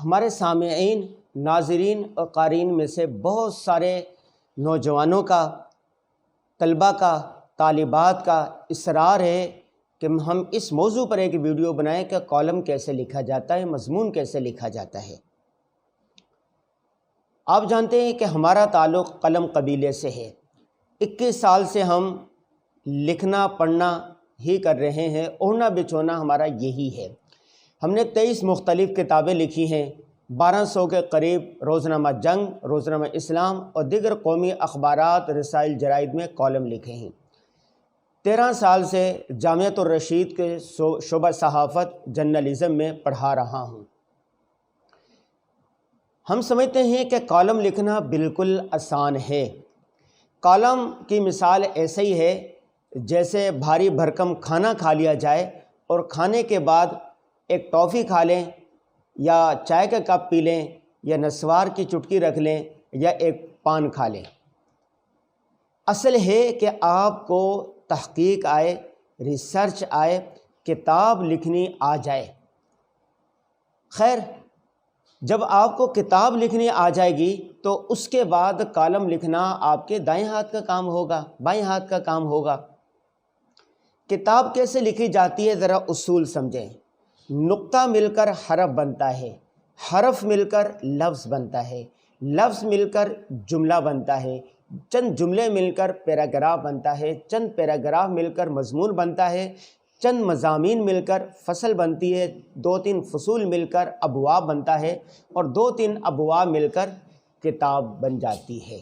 ہمارے سامعین، ناظرین اور قارئین میں سے بہت سارے نوجوانوں کا، طلباء کا، طالبات کا اصرار ہے کہ ہم اس موضوع پر ایک ویڈیو بنائیں کہ کالم کیسے لکھا جاتا ہے، مضمون کیسے لکھا جاتا ہے۔ آپ جانتے ہیں کہ ہمارا تعلق قلم قبیلے سے ہے۔ 21 سال سے ہم لکھنا پڑھنا ہی کر رہے ہیں، اوڑھنا بچھونا ہمارا یہی ہے۔ ہم نے 23 مختلف کتابیں لکھی ہیں، 1200 کے قریب روزنامہ جنگ، روزنامہ اسلام اور دیگر قومی اخبارات، رسائل، جرائد میں کالم لکھے ہیں۔ 13 سال سے جامعۃ الرشید کے شعبہ صحافت جرنلزم میں پڑھا رہا ہوں۔ ہم سمجھتے ہیں کہ کالم لکھنا بالکل آسان ہے۔ کالم کی مثال ایسے ہی ہے جیسے بھاری بھرکم کھانا کھا لیا جائے اور کھانے کے بعد ایک ٹافی کھا لیں یا چائے کا کپ پی لیں یا نسوار کی چٹکی رکھ لیں یا ایک پان کھا لیں۔ اصل ہے کہ آپ کو تحقیق آئے، ریسرچ آئے، کتاب لکھنی آ جائے۔ خیر، جب آپ کو کتاب لکھنی آ جائے گی تو اس کے بعد کالم لکھنا آپ کے دائیں ہاتھ کا کام ہوگا، بائیں ہاتھ کا کام ہوگا۔ کتاب کیسے لکھی جاتی ہے ذرا اصول سمجھیں۔ نقطہ مل کر حرف بنتا ہے، حرف مل کر لفظ بنتا ہے، لفظ مل کر جملہ بنتا ہے، چند جملے مل کر پیراگراف بنتا ہے، چند پیراگراف مل کر مضمون بنتا ہے، چند مضامین مل کر فصل بنتی ہے، 2-3 فصول مل کر ابواب بنتا ہے اور 2-3 ابواب مل کر کتاب بن جاتی ہے۔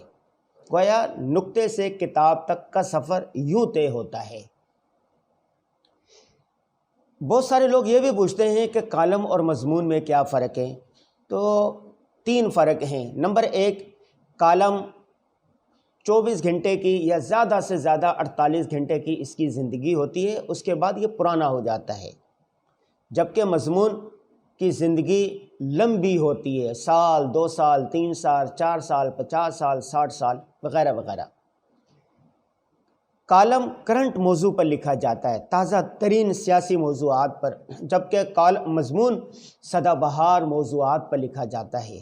گویا نقطے سے کتاب تک کا سفر یوں طے ہوتا ہے۔ بہت سارے لوگ یہ بھی پوچھتے ہیں کہ کالم اور مضمون میں کیا فرق ہے؟ تو 3 فرق ہیں۔ نمبر 1، کالم 24 گھنٹے کی یا زیادہ سے زیادہ 48 گھنٹے کی اس کی زندگی ہوتی ہے، اس کے بعد یہ پرانا ہو جاتا ہے، جبکہ مضمون کی زندگی لمبی ہوتی ہے، سال، 2 سال، 3 سال، 4 سال، 50 سال، 60 سال وغیرہ وغیرہ۔ کالم کرنٹ موضوع پر لکھا جاتا ہے، تازہ ترین سیاسی موضوعات پر، جبکہ مضمون سدا بہار موضوعات پر لکھا جاتا ہے۔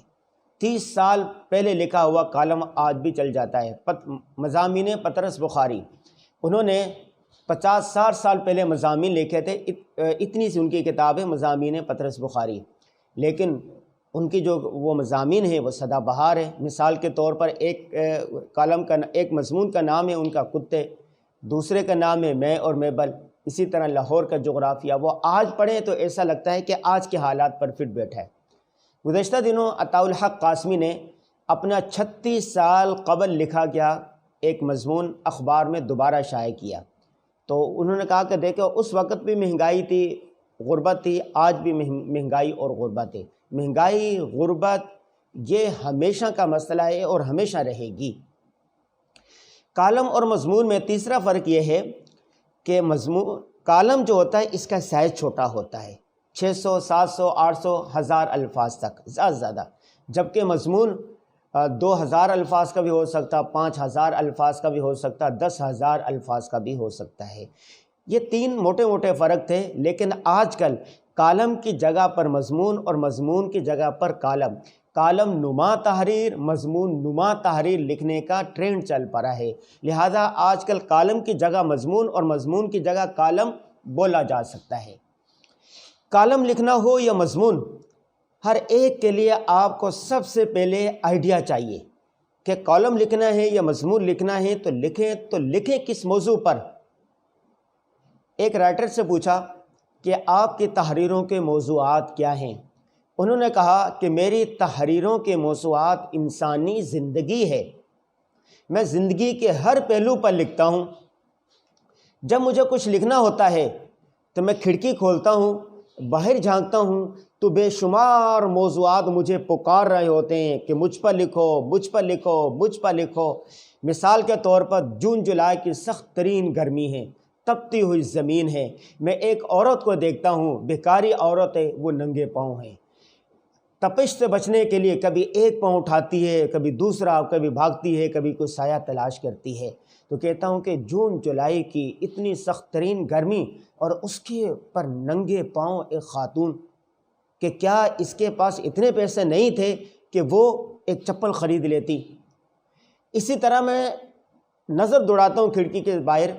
30 سال پہلے لکھا ہوا کالم آج بھی چل جاتا ہے۔ مضامین پطرس بخاری، انہوں نے 50-60 سال پہلے مضامین لکھے تھے، اتنی سی ان کی کتاب ہے مضامین پطرس بخاری، لیکن ان کی جو وہ مضامین ہیں وہ سدا بہار ہے۔ مثال کے طور پر ایک مضمون کا نام ہے ان کا کتے، دوسرے کا نام ہے میں اور میبل، اسی طرح لاہور کا جغرافیہ۔ وہ آج پڑھیں تو ایسا لگتا ہے کہ آج کے حالات پر فٹ بیٹھا ہے۔ گزشتہ دنوں عطاء الحق قاسمی نے اپنا 36 سال قبل لکھا گیا ایک مضمون اخبار میں دوبارہ شائع کیا، تو انہوں نے کہا کہ دیکھو اس وقت بھی مہنگائی تھی، غربت تھی، آج بھی مہنگائی اور غربت ہے۔ مہنگائی، غربت یہ ہمیشہ کا مسئلہ ہے اور ہمیشہ رہے گی۔ کالم اور مضمون میں تیسرا فرق یہ ہے کہ کالم جو ہوتا ہے اس کا سائز چھوٹا ہوتا ہے، 600، 700، 800، 1000 الفاظ تک زیادہ سے زیادہ، جبکہ مضمون 2000 الفاظ کا بھی ہو سکتا، 5000 الفاظ کا بھی ہو سکتا، 10,000 الفاظ کا بھی ہو سکتا ہے۔ یہ 3 موٹے موٹے فرق تھے، لیکن آج کل کالم کی جگہ پر مضمون اور مضمون کی جگہ پر کالم، کالم نما تحریر، مضمون نما تحریر لکھنے کا ٹرینڈ چل پڑا ہے، لہذا آج کل کالم کی جگہ مضمون اور مضمون کی جگہ کالم بولا جا سکتا ہے۔ کالم لکھنا ہو یا مضمون، ہر ایک کے لیے آپ کو سب سے پہلے آئیڈیا چاہیے کہ کالم لکھنا ہے یا مضمون لکھنا ہے تو لکھیں کس موضوع پر۔ ایک رائٹر سے پوچھا کہ آپ کی تحریروں کے موضوعات کیا ہیں؟ انہوں نے کہا کہ میری تحریروں کے موضوعات انسانی زندگی ہے، میں زندگی کے ہر پہلو پر لکھتا ہوں۔ جب مجھے کچھ لکھنا ہوتا ہے تو میں کھڑکی کھولتا ہوں، باہر جھانکتا ہوں تو بے شمار موضوعات مجھے پکار رہے ہوتے ہیں کہ مجھ پر لکھو، مجھ پر لکھو، مجھ پر لکھو۔ مثال کے طور پر جون جولائی کی سخت ترین گرمی ہے، تپتی ہوئی زمین ہے، میں ایک عورت کو دیکھتا ہوں، بیکاری عورت ہے، وہ ننگے پاؤں ہے، تپش سے بچنے کے لیے کبھی ایک پاؤں اٹھاتی ہے، کبھی دوسرا، کبھی بھاگتی ہے، کبھی کوئی سایہ تلاش کرتی ہے۔ تو کہتا ہوں کہ جون جولائی کی اتنی سخت ترین گرمی اور اس کے پر ننگے پاؤں ایک خاتون، کہ کیا اس کے پاس اتنے پیسے نہیں تھے کہ وہ ایک چپل خرید لیتی۔ اسی طرح میں نظر دوڑاتا ہوں کھڑکی کے باہر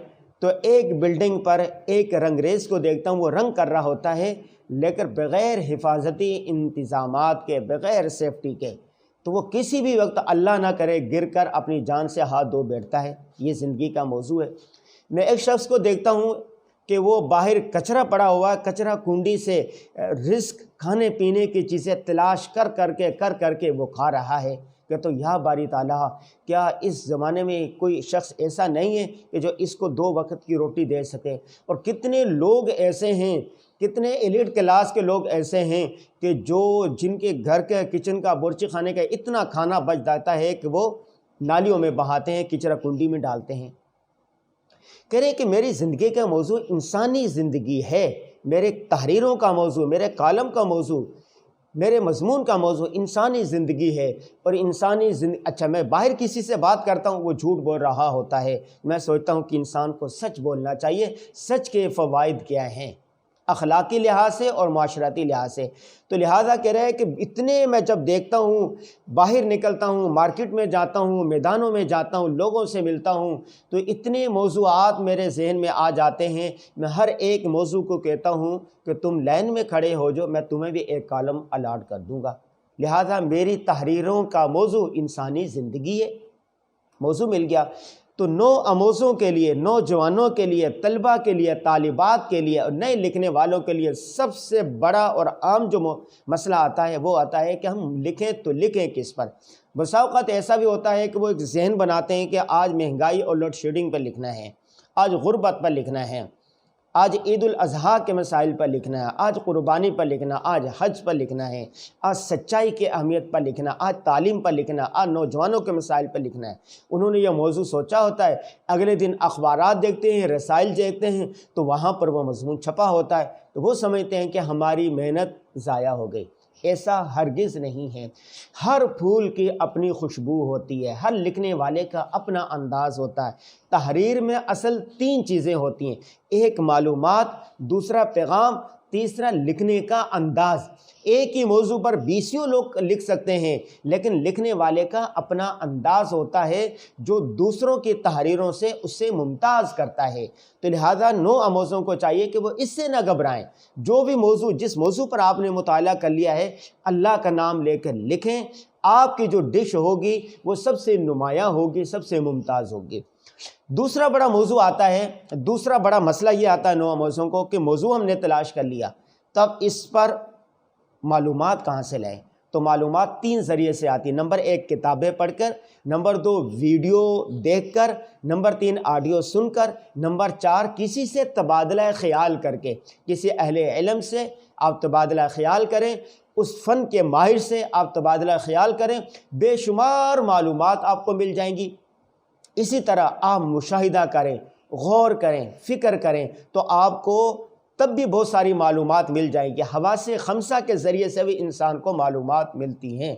تو ایک بلڈنگ پر ایک رنگریز کو دیکھتا ہوں، وہ رنگ کر رہا ہوتا ہے لیکن بغیر حفاظتی انتظامات کے، بغیر سیفٹی کے، تو وہ کسی بھی وقت اللہ نہ کرے گر کر اپنی جان سے ہاتھ دھو بیٹھتا ہے۔ یہ زندگی کا موضوع ہے۔ میں ایک شخص کو دیکھتا ہوں کہ وہ باہر کچرا پڑا ہوا، کچرا کنڈی سے رزق کھانے پینے کی چیزیں تلاش کر کے وہ کھا رہا ہے۔ کہ تو یا باری تعالیٰ، کیا اس زمانے میں کوئی شخص ایسا نہیں ہے کہ جو اس کو 2 وقت کی روٹی دے سکے؟ اور کتنے لوگ ایسے ہیں، کتنے ایلیٹ کلاس کے لوگ ایسے ہیں کہ جن کے گھر کے کچن کا، بورچی خانے کا اتنا کھانا بچ جاتا ہے کہ وہ نالیوں میں بہاتے ہیں، کچرا کنڈی میں ڈالتے ہیں۔ کہہ رہے کہ میری زندگی کا موضوع انسانی زندگی ہے، میرے تحریروں کا موضوع، میرے کالم کا موضوع، میرے مضمون کا موضوع انسانی زندگی ہے۔ اور انسانی اچھا میں باہر کسی سے بات کرتا ہوں، وہ جھوٹ بول رہا ہوتا ہے، میں سوچتا ہوں کہ انسان کو سچ بولنا چاہیے۔ سچ کے فوائد کیا ہیں اخلاقی لحاظ سے اور معاشرتی لحاظ سے؟ تو لہٰذا کہہ رہے ہیں کہ اتنے میں جب دیکھتا ہوں، باہر نکلتا ہوں، مارکیٹ میں جاتا ہوں، میدانوں میں جاتا ہوں، لوگوں سے ملتا ہوں، تو اتنے موضوعات میرے ذہن میں آ جاتے ہیں، میں ہر ایک موضوع کو کہتا ہوں کہ تم لائن میں کھڑے ہو جو میں تمہیں بھی ایک کالم الاٹ کر دوں گا۔ لہٰذا میری تحریروں کا موضوع انسانی زندگی ہے۔ موضوع مل گیا تو نو آموزوں کے لیے، نوجوانوں کے لیے، طلباء کے لیے، طالبات کے لیے اور نئے لکھنے والوں کے لیے سب سے بڑا اور عام جو مسئلہ آتا ہے وہ آتا ہے کہ ہم لکھیں تو لکھیں کس پر۔ بسا اوقات ایسا بھی ہوتا ہے کہ وہ ایک ذہن بناتے ہیں کہ آج مہنگائی اور لوڈ شیڈنگ پر لکھنا ہے، آج غربت پر لکھنا ہے، آج عید الاضحیٰ کے مسائل پر لکھنا ہے، آج قربانی پر لکھنا، آج حج پر لکھنا ہے، آج سچائی کی اہمیت پر لکھنا، آج تعلیم پر لکھنا، آج نوجوانوں کے مسائل پر لکھنا ہے۔ انہوں نے یہ موضوع سوچا ہوتا ہے، اگلے دن اخبارات دیکھتے ہیں، رسائل دیکھتے ہیں تو وہاں پر وہ مضمون چھپا ہوتا ہے، تو وہ سمجھتے ہیں کہ ہماری محنت ضائع ہو گئی۔ ایسا ہرگز نہیں ہے۔ ہر پھول کی اپنی خوشبو ہوتی ہے، ہر لکھنے والے کا اپنا انداز ہوتا ہے۔ تحریر میں اصل 3 چیزیں ہوتی ہیں، ایک معلومات، دوسرا پیغام، تیسرا لکھنے کا انداز۔ ایک ہی موضوع پر 20 لوگ لکھ سکتے ہیں، لیکن لکھنے والے کا اپنا انداز ہوتا ہے جو دوسروں کی تحریروں سے اسے ممتاز کرتا ہے۔ تو لہٰذا نو آموزوں کو چاہیے کہ وہ اس سے نہ گھبرائیں، جو بھی موضوع، جس موضوع پر آپ نے مطالعہ کر لیا ہے، اللہ کا نام لے کر لکھیں۔ آپ کی جو ڈش ہوگی وہ سب سے نمایاں ہوگی، سب سے ممتاز ہوگی۔ دوسرا بڑا موضوع آتا ہے، دوسرا بڑا مسئلہ یہ آتا ہے نو آموزوں کو کہ موضوع ہم نے تلاش کر لیا، تب اس پر معلومات کہاں سے لائیں؟ تو معلومات 3 ذریعے سے آتی ہیں۔ نمبر 1 کتابیں پڑھ کر، نمبر 2 ویڈیو دیکھ کر، نمبر 3 آڈیو سن کر، نمبر 4 کسی سے تبادلہ خیال کر کے، کسی اہل علم سے آپ تبادلہ خیال کریں، اس فن کے ماہر سے آپ تبادلہ خیال کریں، بے شمار معلومات آپ کو مل جائیں گی۔ اسی طرح آپ مشاہدہ کریں، غور کریں، فکر کریں تو آپ کو تب بھی بہت ساری معلومات مل جائیں گی۔ حواس 5 کے ذریعے سے بھی انسان کو معلومات ملتی ہیں۔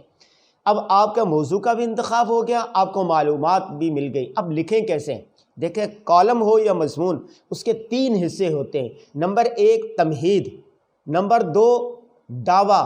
اب آپ کا موضوع کا بھی انتخاب ہو گیا، آپ کو معلومات بھی مل گئی، اب لکھیں کیسے؟ دیکھیں، کالم ہو یا مضمون، اس کے 3 حصے ہوتے ہیں۔ نمبر 1 تمہید، نمبر 2 دعویٰ،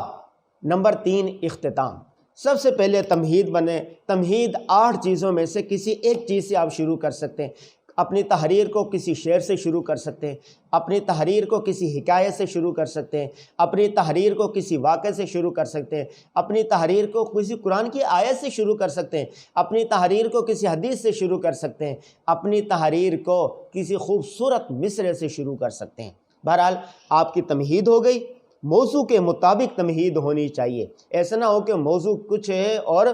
نمبر 3 اختتام۔ سب سے پہلے تمہید بنے۔ تمہید 8 چیزوں میں سے کسی ایک چیز سے آپ شروع کر سکتے ہیں۔ اپنی تحریر کو کسی شعر سے شروع کر سکتے ہیں، اپنی تحریر کو کسی حکایت سے شروع کر سکتے ہیں، اپنی تحریر کو کسی واقعے سے شروع کر سکتے ہیں، اپنی تحریر کو کسی قرآن کی آیت سے شروع کر سکتے ہیں، اپنی تحریر کو کسی حدیث سے شروع کر سکتے ہیں، اپنی تحریر کو کسی خوبصورت مصرعے سے شروع کر سکتے ہیں۔ بہرحال آپ کی تمہید ہو گئی۔ موضوع کے مطابق تمہید ہونی چاہیے، ایسا نہ ہو کہ موضوع کچھ ہے اور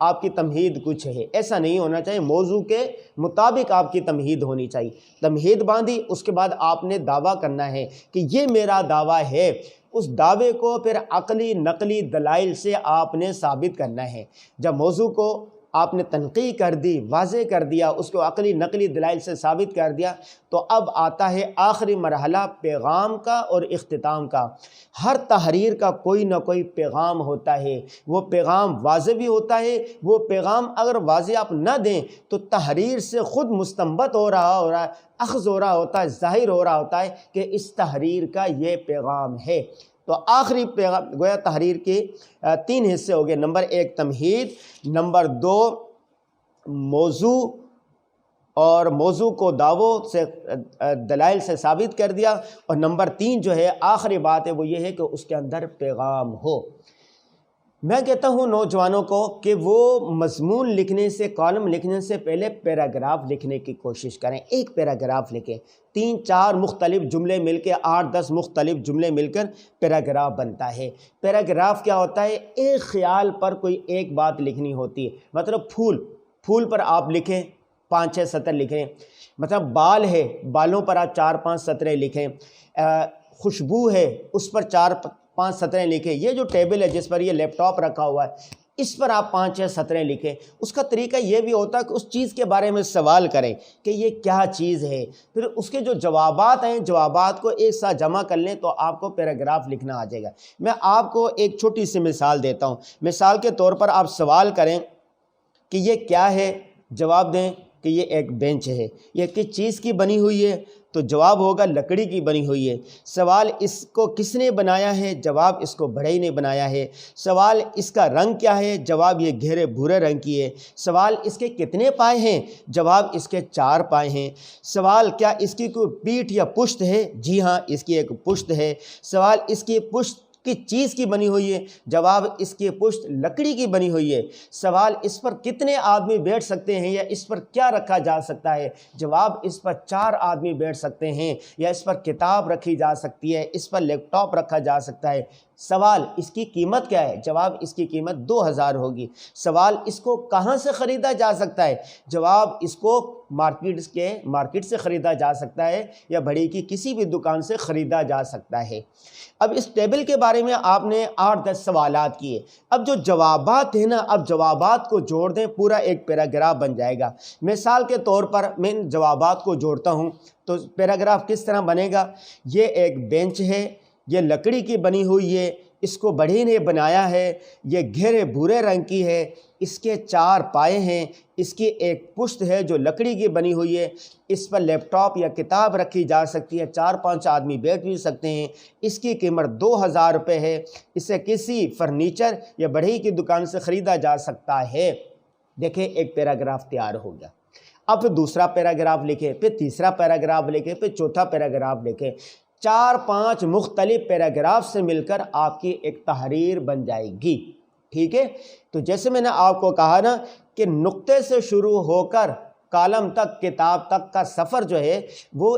آپ کی تمہید کچھ ہے، ایسا نہیں ہونا چاہیے۔ موضوع کے مطابق آپ کی تمہید ہونی چاہیے۔ تمہید باندھی، اس کے بعد آپ نے دعویٰ کرنا ہے کہ یہ میرا دعویٰ ہے۔ اس دعوے کو پھر عقلی نقلی دلائل سے آپ نے ثابت کرنا ہے۔ جب موضوع کو آپ نے تنقیح کر دی، واضح کر دیا، اس کو عقلی نقلی دلائل سے ثابت کر دیا، تو اب آتا ہے آخری مرحلہ پیغام کا اور اختتام کا۔ ہر تحریر کا کوئی نہ کوئی پیغام ہوتا ہے، وہ پیغام واضح بھی ہوتا ہے۔ وہ پیغام اگر واضح آپ نہ دیں تو تحریر سے خود مستنبط ہو رہا ہے، اخذ ہو رہا ہوتا ہے، ظاہر ہو رہا ہوتا ہے کہ اس تحریر کا یہ پیغام ہے۔ تو آخری گویا تحریر کے 3 حصے ہو گئے، نمبر 1 تمہید، نمبر 2 موضوع اور موضوع کو دعووں سے دلائل سے ثابت کر دیا، اور نمبر 3 جو ہے آخری بات ہے وہ یہ ہے کہ اس کے اندر پیغام ہو۔ میں کہتا ہوں نوجوانوں کو کہ وہ مضمون لکھنے سے، کالم لکھنے سے پہلے پیراگراف لکھنے کی کوشش کریں۔ ایک پیراگراف لکھیں، 3-4 مختلف جملے مل کے، 8-10 مختلف جملے مل کر پیراگراف بنتا ہے۔ پیراگراف کیا ہوتا ہے؟ ایک خیال پر کوئی ایک بات لکھنی ہوتی ہے۔ مطلب پھول پر آپ لکھیں 5-6 سطر لکھیں، مطلب بال ہے، بالوں پر آپ 4-5 سطریں لکھیں، خوشبو ہے اس پر 4-5 سطریں لکھیں، یہ جو ٹیبل ہے جس پر یہ لیپ ٹاپ رکھا ہوا ہے اس پر آپ 5-6 سطریں لکھیں۔ اس کا طریقہ یہ بھی ہوتا ہے کہ اس چیز کے بارے میں سوال کریں کہ یہ کیا چیز ہے، پھر اس کے جو جوابات ہیں جوابات کو ایک ساتھ جمع کر لیں تو آپ کو پیراگراف لکھنا آ جائے گا۔ میں آپ کو ایک چھوٹی سی مثال دیتا ہوں۔ مثال کے طور پر آپ سوال کریں کہ یہ کیا ہے، جواب دیں کہ یہ ایک بینچ ہے۔ یہ کس چیز کی بنی ہوئی ہے؟ تو جواب ہوگا لکڑی کی بنی ہوئی ہے۔ سوال اس کو کس نے بنایا ہے؟ جواب اس کو بڑھئی نے بنایا ہے۔ سوال اس کا رنگ کیا ہے؟ جواب یہ گہرے بھورے رنگ کی ہے۔ سوال اس کے کتنے پائے ہیں؟ جواب اس کے 4 پائے ہیں۔ سوال کیا اس کی کوئی پیٹھ یا پشت ہے؟ جی ہاں اس کی ایک پشت ہے۔ سوال اس کی پشت کس چیز کی بنی ہوئی ہے؟ جواب اس کی پشت لکڑی کی بنی ہوئی ہے۔ سوال اس پر کتنے آدمی بیٹھ سکتے ہیں یا اس پر کیا رکھا جا سکتا ہے؟ جواب اس پر 4 آدمی بیٹھ سکتے ہیں، یا اس پر کتاب رکھی جا سکتی ہے، اس پر لیپ ٹاپ رکھا جا سکتا ہے۔ سوال اس کی قیمت کیا ہے؟ جواب اس کی قیمت 2000 ہوگی۔ سوال اس کو کہاں سے خریدا جا سکتا ہے؟ جواب اس کو مارکیٹ سے خریدا جا سکتا ہے یا بڑی کی کسی بھی دکان سے خریدا جا سکتا ہے۔ اب اس ٹیبل کے بارے میں آپ نے 8-10 سوالات کیے۔ اب جو جوابات ہیں نا، اب جوابات کو جوڑ دیں، پورا ایک پیراگراف بن جائے گا۔ مثال کے طور پر میں ان جوابات کو جوڑتا ہوں تو پیراگراف کس طرح بنے گا؟ یہ ایک بینچ ہے، یہ لکڑی کی بنی ہوئی ہے، اس کو بڑھئی نے بنایا ہے، یہ گہرے بھورے رنگ کی ہے، اس کے 4 پائے ہیں، اس کی ایک پشت ہے جو لکڑی کی بنی ہوئی ہے، اس پر لیپ ٹاپ یا کتاب رکھی جا سکتی ہے، 4-5 آدمی بیٹھ بھی سکتے ہیں، اس کی قیمت 2000 روپے ہے، اسے کسی فرنیچر یا بڑھئی کی دکان سے خریدا جا سکتا ہے۔ دیکھیں ایک پیراگراف تیار ہو گیا۔ اب پھر دوسرا پیراگراف لکھیں، پھر تیسرا پیراگراف لکھیں، پھر چوتھا پیراگراف لکھیں۔ 4-5 مختلف پیراگراف سے مل کر آپ کی ایک تحریر بن جائے گی۔ ٹھیک ہے؟ تو جیسے میں نے آپ کو کہا نا کہ نقطے سے شروع ہو کر کالم تک، کتاب تک کا سفر جو ہے وہ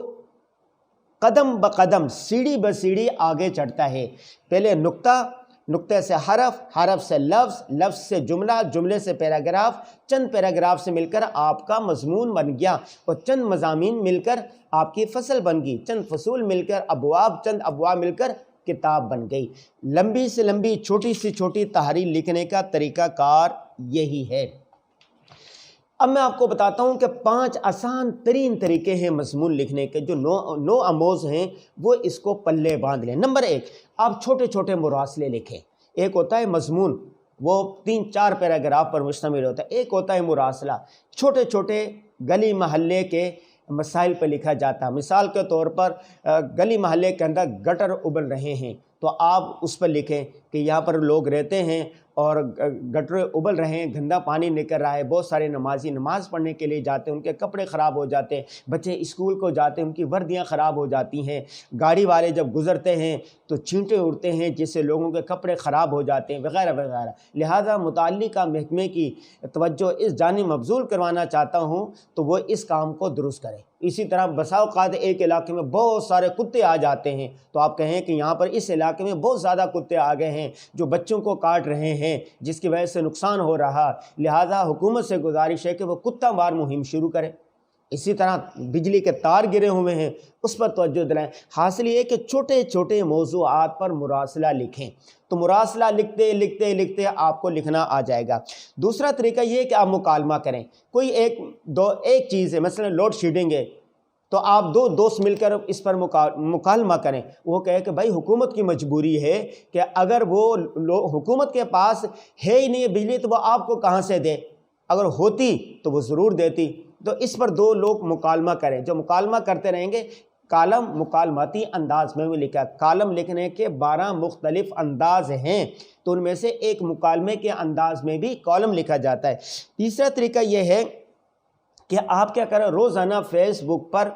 قدم بقدم، سیڑھی بسیڑھی آگے چڑھتا ہے۔ پہلے نقطہ، نقطے سے حرف، حرف سے لفظ، لفظ سے جملہ، جملے سے پیراگراف، چند پیراگراف سے مل کر آپ کا مضمون بن گیا، اور چند مضامین مل کر آپ کی فصل بن گئی، چند فصول مل کر ابواب، چند ابواب مل کر کتاب بن گئی۔ لمبی سے لمبی، چھوٹی سے چھوٹی تحریر لکھنے کا طریقہ کار یہی ہے۔ اب میں آپ کو بتاتا ہوں کہ 5 آسان ترین طریقے ہیں مضمون لکھنے کے، جو نو آموز ہیں وہ اس کو پلے باندھ لیں۔ نمبر 1، آپ چھوٹے چھوٹے مراسلے لکھیں۔ ایک ہوتا ہے مضمون، وہ 3-4 پیراگراف پر مشتمل ہوتا ہے۔ ایک ہوتا ہے مراسلہ، چھوٹے چھوٹے گلی محلے کے مسائل پہ لکھا جاتا ہے۔ مثال کے طور پر گلی محلے کے اندر گٹر ابل رہے ہیں تو آپ اس پر لکھیں کہ یہاں پر لوگ رہتے ہیں اور گٹریں ابل رہے ہیں، گندا پانی نکل رہا ہے، بہت سارے نمازی نماز پڑھنے کے لیے جاتے ہیں، ان کے کپڑے خراب ہو جاتے ہیں، بچے اسکول کو جاتے ہیں، ان کی وردیاں خراب ہو جاتی ہیں، گاڑی والے جب گزرتے ہیں تو چھینٹے اڑتے ہیں جس سے لوگوں کے کپڑے خراب ہو جاتے ہیں، وغیرہ وغیرہ۔ لہٰذا متعلقہ محکمے کی توجہ اس جانب مبذول کروانا چاہتا ہوں تو وہ اس کام کو درست کریں۔ اسی طرح بسا اوقات ایک علاقے میں بہت سارے کتے آ جاتے ہیں تو آپ کہیں کہ یہاں پر اس علاقے میں بہت زیادہ کتے آ گئے ہیں جو بچوں کو کاٹ رہے ہیں، جس کی وجہ سے نقصان ہو رہا، لہٰذا حکومت سے گزارش ہے کہ وہ کتا مار مہم شروع کرے۔ اسی طرح بجلی کے تار گرے ہوئے ہیں، اس پر توجہ دلائیں۔ حاصل یہ کہ چھوٹے چھوٹے موضوعات پر مراسلہ لکھیں، تو مراسلہ لکھتے لکھتے لکھتے آپ کو لکھنا آ جائے گا۔ دوسرا طریقہ یہ ہے کہ آپ مکالمہ کریں۔ کوئی ایک چیز ہے، مثلا لوڈ شیڈنگ ہے، تو آپ 2 دوست مل کر اس پر مکالمہ کریں۔ وہ کہے کہ بھائی حکومت کی مجبوری ہے کہ اگر وہ حکومت کے پاس ہے ہی نہیں بجلی تو وہ آپ کو کہاں سے دے، اگر ہوتی تو وہ ضرور دیتی۔ تو اس پر 2 لوگ مکالمہ کریں، جو مکالمہ کرتے رہیں گے کالم مکالماتی انداز میں بھی لکھا ہے۔ کالم لکھنے کے 12 مختلف انداز ہیں، تو ان میں سے ایک مکالمے کے انداز میں بھی کالم لکھا جاتا ہے۔ تیسرا طریقہ یہ ہے کہ آپ کیا کریں، روزانہ فیس بک پر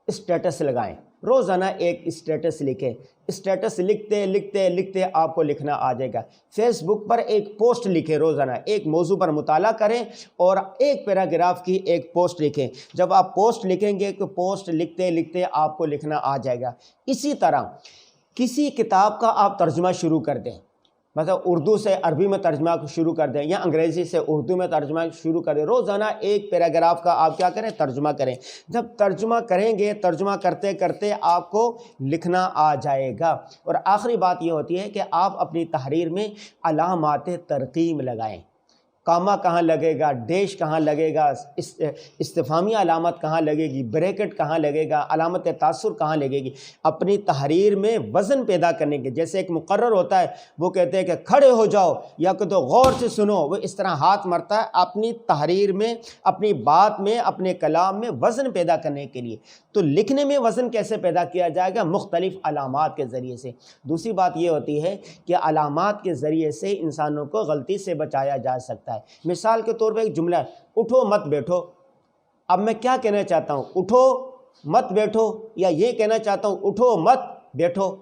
اسٹیٹس لگائیں، روزانہ ایک اسٹیٹس لکھیں۔ اسٹیٹس لکھتے لکھتے لکھتے آپ کو لکھنا آ جائے گا۔ فیس بک پر ایک پوسٹ لکھیں، روزانہ ایک موضوع پر مطالعہ کریں اور ایک پیراگراف کی ایک پوسٹ لکھیں۔ جب آپ پوسٹ لکھیں گے تو پوسٹ لکھتے لکھتے آپ کو لکھنا آ جائے گا۔ اسی طرح کسی کتاب کا آپ ترجمہ شروع کر دیں، مطلب اردو سے عربی میں ترجمہ شروع کر دیں یا انگریزی سے اردو میں ترجمہ شروع کر دیں۔ روزانہ ایک پیراگراف کا آپ کیا کریں، ترجمہ کریں۔ جب ترجمہ کریں گے، ترجمہ کرتے کرتے آپ کو لکھنا آ جائے گا۔ اور آخری بات یہ ہوتی ہے کہ آپ اپنی تحریر میں علامات ترقیم لگائیں۔ کامہ کہاں لگے گا، ڈیش کہاں لگے گا، استفہامی علامت کہاں لگے گی، بریکٹ کہاں لگے گا، علامت تاثر کہاں لگے گی۔ اپنی تحریر میں وزن پیدا کرنے کے، جیسے ایک مقرر ہوتا ہے، وہ کہتے ہیں کہ کھڑے ہو جاؤ یا کہ تو غور سے سنو، وہ اس طرح ہاتھ مرتا ہے اپنی تحریر میں، اپنی بات میں، اپنے کلام میں وزن پیدا کرنے کے لیے۔ تو لکھنے میں وزن کیسے پیدا کیا جائے گا؟ مختلف علامات کے ذریعے سے۔ دوسری بات یہ ہوتی ہے کہ علامات کے ذریعے سے انسانوں کو غلطی سے بچایا جا سکتا ہے۔ مثال کے طور پہ ایک جملہ ہے، اٹھو مت بیٹھو۔ اب میں کیا کہنا چاہتا ہوں، اٹھو مت بیٹھو، یا یہ کہنا چاہتا ہوں اٹھو مت بیٹھو،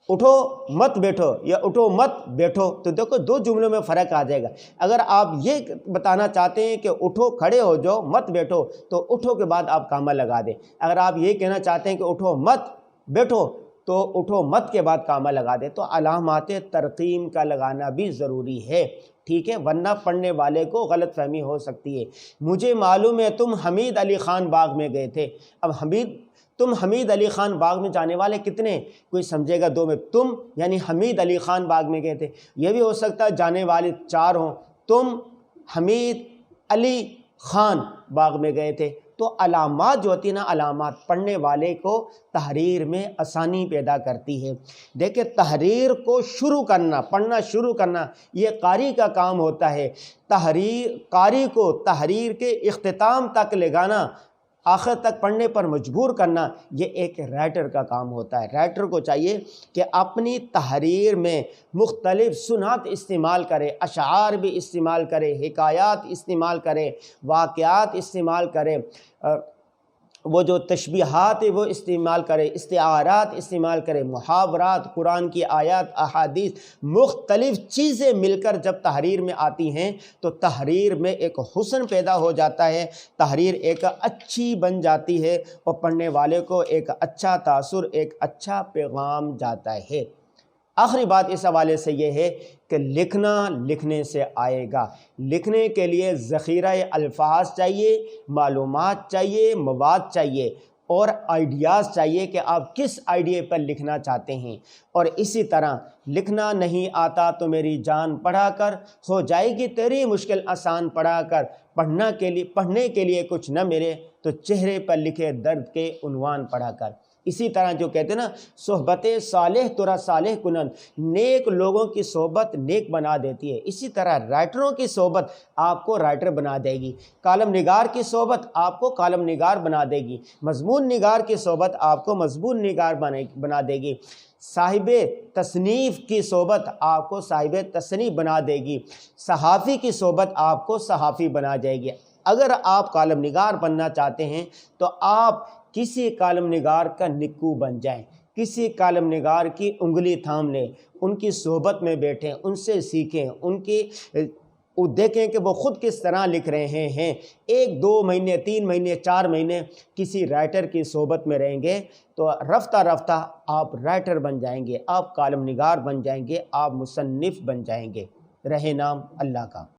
اٹھو مت بیٹھو یا اٹھو مت بیٹھو۔ تو دیکھو دو جملوں میں فرق آ جائے گا۔ اگر آپ یہ بتانا چاہتے ہیں کہ اٹھو کھڑے ہو جاؤ مت بیٹھو، تو اٹھو کے بعد آپ کامہ لگا دیں۔ اگر آپ یہ کہنا چاہتے ہیں کہ اٹھو مت بیٹھو، تو اٹھو مت کے بعد کامہ لگا دیں۔ تو علامات ترقیم کا لگانا بھی ضروری ہے، ٹھیک ہے، ورنہ پڑھنے والے کو غلط فہمی ہو سکتی ہے۔ مجھے معلوم ہے تم حمید علی خان باغ میں گئے تھے۔ اب تم حمید علی خان باغ میں جانے والے کتنے؟ کوئی سمجھے گا دو میں، تم یعنی حمید علی خان باغ میں گئے تھے۔ یہ بھی ہو سکتا ہے جانے والے 4 ہوں، تم حمید علی خان باغ میں گئے تھے۔ تو علامات جو ہوتی ہیں نا، علامات پڑھنے والے کو تحریر میں آسانی پیدا کرتی ہے۔ دیکھیں تحریر کو شروع کرنا، پڑھنا شروع کرنا، یہ قاری کا کام ہوتا ہے۔ قاری کو تحریر کے اختتام تک لے جانا، آخر تک پڑھنے پر مجبور کرنا، یہ ایک رائٹر کا کام ہوتا ہے۔ رائٹر کو چاہیے کہ اپنی تحریر میں مختلف صنعت استعمال کرے، اشعار بھی استعمال کرے، حکایات استعمال کرے، واقعات استعمال کرے، وہ جو تشبیہات ہے وہ استعمال کرے، استعارات استعمال کرے، محاورات، قرآن کی آیات، احادیث، مختلف چیزیں مل کر جب تحریر میں آتی ہیں تو تحریر میں ایک حسن پیدا ہو جاتا ہے، تحریر ایک اچھی بن جاتی ہے اور پڑھنے والے کو ایک اچھا تاثر، ایک اچھا پیغام جاتا ہے۔ آخری بات اس حوالے سے یہ ہے کہ لکھنا لکھنے سے آئے گا۔ لکھنے کے لیے ذخیرہ الفاظ چاہیے، معلومات چاہیے، مواد چاہیے اور آئیڈیاز چاہیے کہ آپ کس آئیڈیا پر لکھنا چاہتے ہیں۔ اور اسی طرح لکھنا نہیں آتا تو میری جان پڑھا کر، ہو جائے گی تیری مشکل آسان پڑھا کر، پڑھنے کے لیے کچھ نہ ملے تو چہرے پر لکھے درد کے عنوان پڑھا کر۔ اسی طرح جو کہتے ہیں نا، صحبت صالح ترا صالح کنن، نیک لوگوں کی صحبت نیک بنا دیتی ہے۔ اسی طرح رائٹروں کی صحبت آپ کو رائٹر بنا دے گی، کالم نگار کی صحبت آپ کو کالم نگار بنا دے گی، مضمون نگار کی صحبت آپ کو مضمون نگار بنا دے گی، صاحب تصنیف کی صحبت آپ کو صاحب تصنیف بنا دے گی، صحافی کی صحبت آپ کو صحافی بنا جائے گی۔ اگر آپ کالم نگار بننا چاہتے ہیں تو آپ کسی کالم نگار کا نکو بن جائیں، کسی کالم نگار کی انگلی تھام لیں، ان کی صحبت میں بیٹھیں، ان سے سیکھیں، دیکھیں کہ وہ خود کس طرح لکھ رہے ہیں۔ 1 2 مہینے 3 مہینے 4 مہینے کسی رائٹر کی صحبت میں رہیں گے تو رفتہ رفتہ آپ رائٹر بن جائیں گے، آپ کالم نگار بن جائیں گے، آپ مصنف بن جائیں گے۔ رہے نام اللہ کا۔